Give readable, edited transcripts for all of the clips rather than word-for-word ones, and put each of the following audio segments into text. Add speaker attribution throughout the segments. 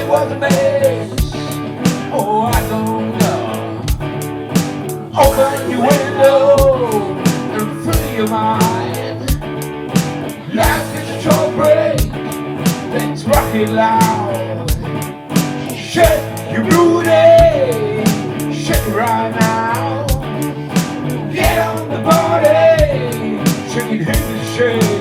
Speaker 1: Was a mess. Oh, I don't know. Open your window and free your mind. Life is a short break. Let's rock it loud. Shake your booty, shake it right now. Get on the party, shake it, hit the shake.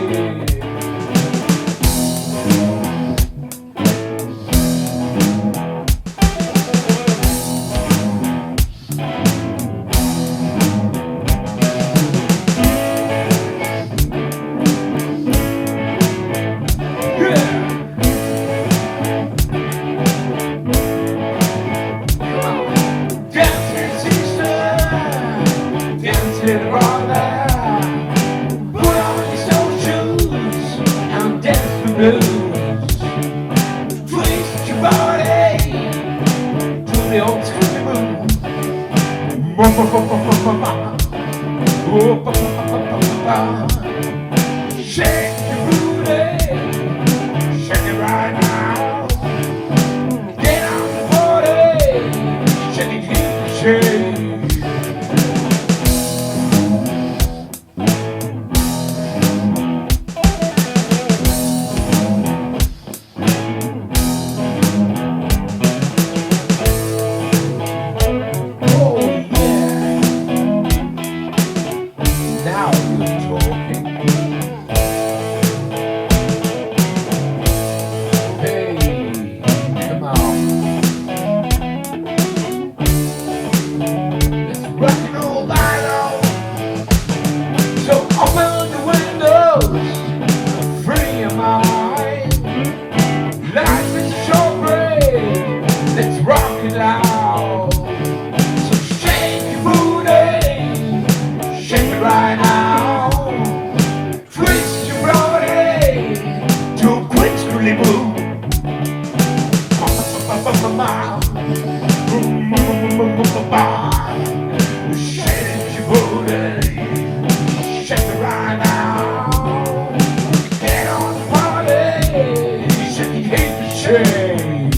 Speaker 1: Twist your body to the old school move. Shake your booty, shake it right now. Get on the party, shake it, hit the shake. Right now, twist your body to a quicly move. Shake your booty, shake it right now. Get on the party, shake it, hit the shake.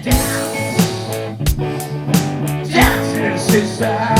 Speaker 1: Dance, dance in the sister.